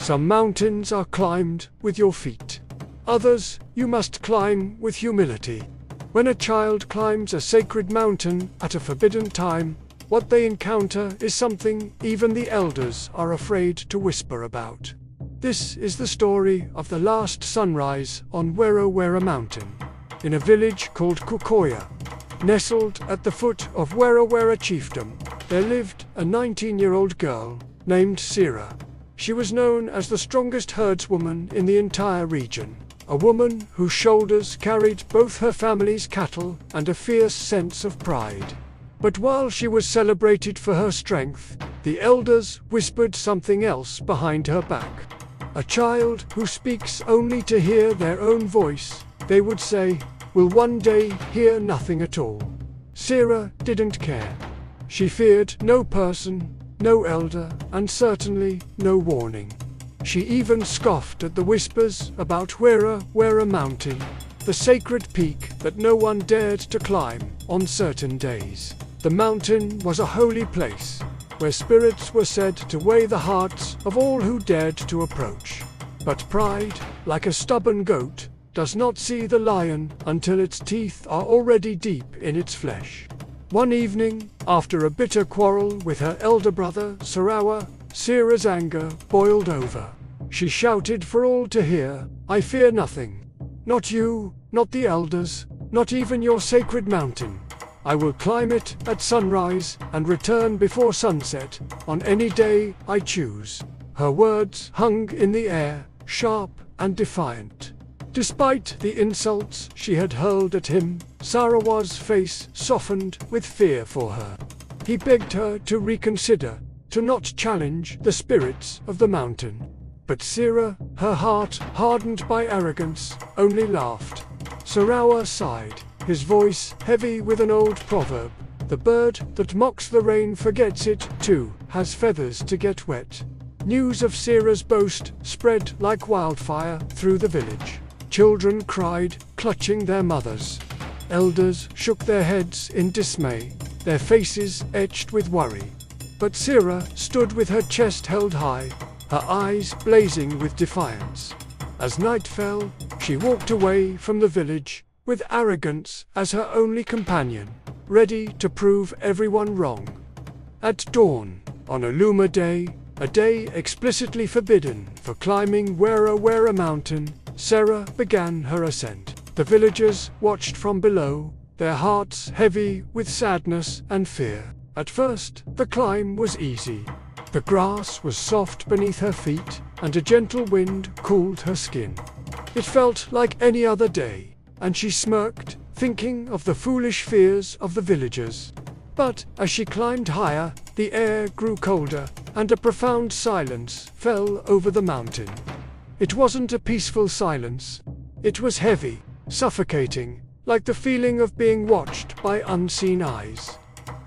Some mountains are climbed with your feet. Others you must climb with humility. When a child climbs a sacred mountain at a forbidden time, what they encounter is something even the elders are afraid to whisper about. This is the story of the last sunrise on Wara Wara Mountain, in a village called Kukoya. Nestled at the foot of Wara Wara chiefdom, there lived a 19-year-old girl named Sira. She was known as the strongest herdswoman in the entire region, a woman whose shoulders carried both her family's cattle and a fierce sense of pride. But while she was celebrated for her strength, the elders whispered something else behind her back. A child who speaks only to hear their own voice, they would say, will one day hear nothing at all. Sira didn't care. She feared no person, no elder, and certainly no warning. She even scoffed at the whispers about Wara Wara Mountain, the sacred peak that no one dared to climb on certain days. The mountain was a holy place, where spirits were said to weigh the hearts of all who dared to approach. But pride, like a stubborn goat, does not see the lion until its teeth are already deep in its flesh. One evening, after a bitter quarrel with her elder brother, Sira, Sira's anger boiled over. She shouted for all to hear, "I fear nothing. Not you, not the elders, not even your sacred mountain. I will climb it at sunrise and return before sunset, on any day I choose." Her words hung in the air, sharp and defiant. Despite the insults she had hurled at him, Sarawa's face softened with fear for her. He begged her to reconsider, to not challenge the spirits of the mountain. But Sira, her heart hardened by arrogance, only laughed. Sarawa sighed, his voice heavy with an old proverb. The bird that mocks the rain forgets it, too, has feathers to get wet. News of Sira's boast spread like wildfire through the village. Children cried, clutching their mothers. Elders shook their heads in dismay, their faces etched with worry. But Sira stood with her chest held high, her eyes blazing with defiance. As night fell, she walked away from the village, with arrogance as her only companion, ready to prove everyone wrong. At dawn, on a Luma day, a day explicitly forbidden for climbing Wara Wara Mountain, Sira began her ascent. The villagers watched from below, their hearts heavy with sadness and fear. At first, the climb was easy. The grass was soft beneath her feet, and a gentle wind cooled her skin. It felt like any other day, and she smirked, thinking of the foolish fears of the villagers. But as she climbed higher, the air grew colder, and a profound silence fell over the mountain. It wasn't a peaceful silence. It was heavy, suffocating, like the feeling of being watched by unseen eyes.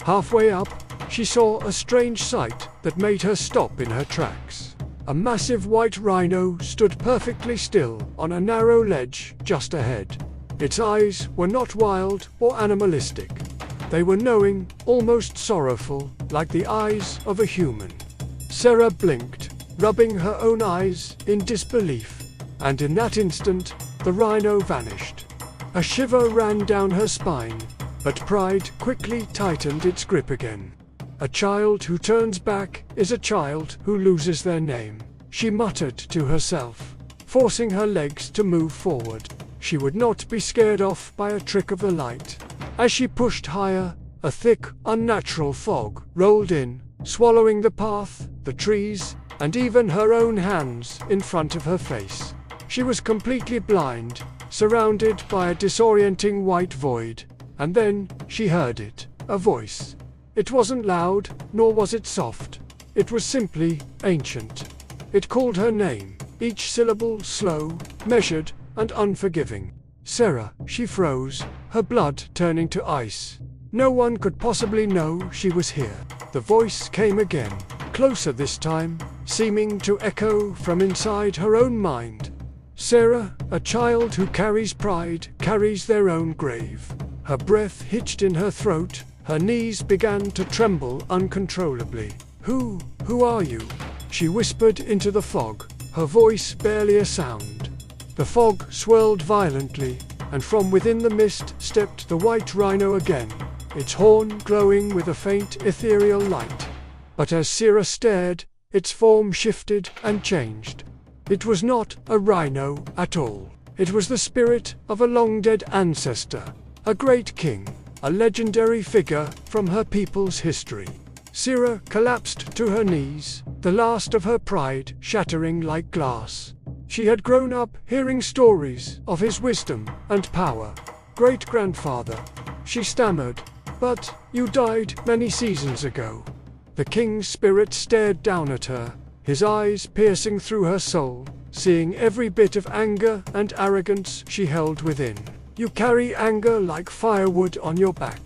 Halfway up, she saw a strange sight that made her stop in her tracks. A massive white rhino stood perfectly still on a narrow ledge just ahead. Its eyes were not wild or animalistic. They were knowing, almost sorrowful, like the eyes of a human. Sira blinked, rubbing her own eyes in disbelief, and in that instant, the rhino vanished. A shiver ran down her spine, but pride quickly tightened its grip again. A child who turns back is a child who loses their name, she muttered to herself, forcing her legs to move forward. She would not be scared off by a trick of the light. As she pushed higher, a thick, unnatural fog rolled in, swallowing the path, the trees, and even her own hands in front of her face. She was completely blind, surrounded by a disorienting white void, and then she heard it, a voice. It wasn't loud, nor was it soft. It was simply ancient. It called her name, each syllable slow, measured, and unforgiving. Sira, she froze, her blood turning to ice. No one could possibly know she was here. The voice came again, closer this time, seeming to echo from inside her own mind. Sira, a child who carries pride, carries their own grave. Her breath hitched in her throat, her knees began to tremble uncontrollably. Who are you?" she whispered into the fog, her voice barely a sound. The fog swirled violently, and from within the mist stepped the white rhino again, its horn glowing with a faint ethereal light. But as Sira stared, its form shifted and changed. It was not a rhino at all. It was the spirit of a long-dead ancestor, a great king, a legendary figure from her people's history. Sira collapsed to her knees, the last of her pride shattering like glass. She had grown up hearing stories of his wisdom and power. "Great-grandfather," she stammered, "but you died many seasons ago." The king's spirit stared down at her, his eyes piercing through her soul, seeing every bit of anger and arrogance she held within. "You carry anger like firewood on your back."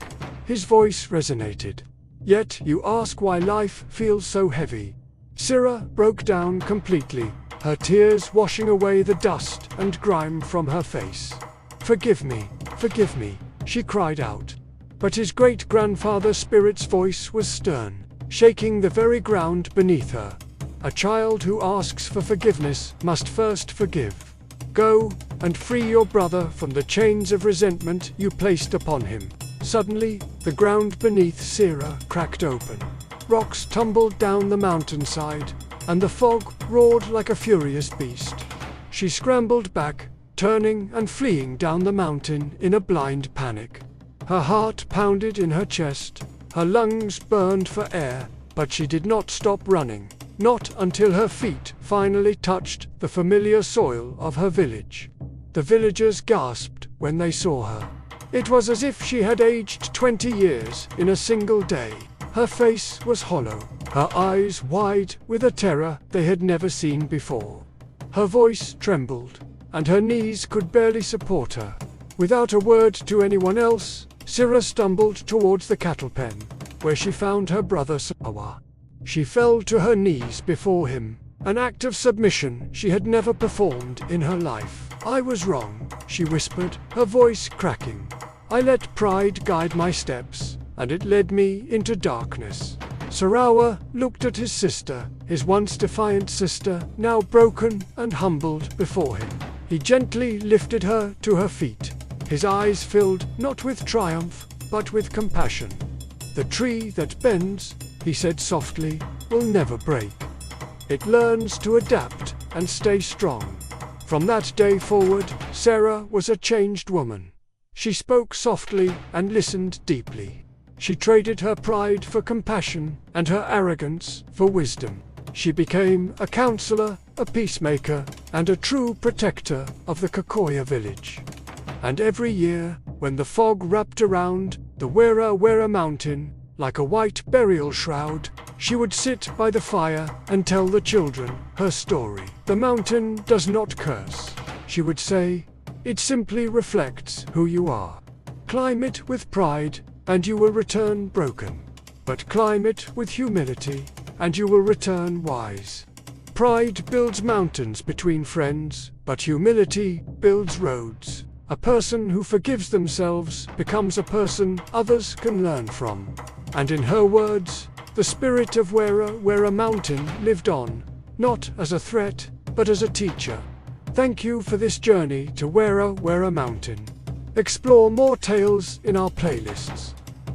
His voice resonated. "Yet you ask why life feels so heavy." Sira broke down completely, her tears washing away the dust and grime from her face. Forgive me," she cried out. But his great-grandfather's spirit's voice was stern, shaking the very ground beneath her. "A child who asks for forgiveness must first forgive. Go and free your brother from the chains of resentment you placed upon him." Suddenly, the ground beneath Sira cracked open. Rocks tumbled down the mountainside, and the fog roared like a furious beast. She scrambled back, turning and fleeing down the mountain in a blind panic. Her heart pounded in her chest, her lungs burned for air, but she did not stop running, not until her feet finally touched the familiar soil of her village. The villagers gasped when they saw her. It was as if she had aged 20 years in a single day. Her face was hollow, her eyes wide with a terror they had never seen before. Her voice trembled, and her knees could barely support her. Without a word to anyone else, Sira stumbled towards the cattle pen, where she found her brother Sawa. She fell to her knees before him, an act of submission she had never performed in her life. "I was wrong," she whispered, her voice cracking. "I let pride guide my steps, and it led me into darkness." Sarawa looked at his sister, his once defiant sister, now broken and humbled before him. He gently lifted her to her feet, his eyes filled not with triumph, but with compassion. "The tree that bends," he said softly, "will never break. It learns to adapt and stay strong." From that day forward, Sarah was a changed woman. She spoke softly and listened deeply. She traded her pride for compassion and her arrogance for wisdom. She became a counselor, a peacemaker, and a true protector of the Kakoya village. And every year, when the fog wrapped around the Wara Wara Mountain, like a white burial shroud, she would sit by the fire and tell the children her story. "The mountain does not curse," she would say. "It simply reflects who you are. Climb it with pride, and you will return broken. But climb it with humility, and you will return wise. Pride builds mountains between friends, but humility builds roads. A person who forgives themselves becomes a person others can learn from." And in her words, the spirit of Wara Wara Mountain lived on, not as a threat, but as a teacher. Thank you for this journey to Wara Wara Mountain. Explore more tales in our playlists.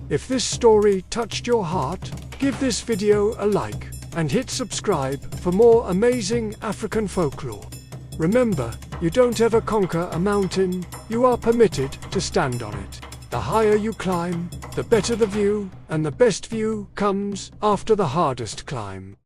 If this story touched your heart, give this video a like and hit subscribe for more amazing African folklore. Remember, you don't ever conquer a mountain, you are permitted to stand on it. The higher you climb, the better the view, and the best view comes after the hardest climb.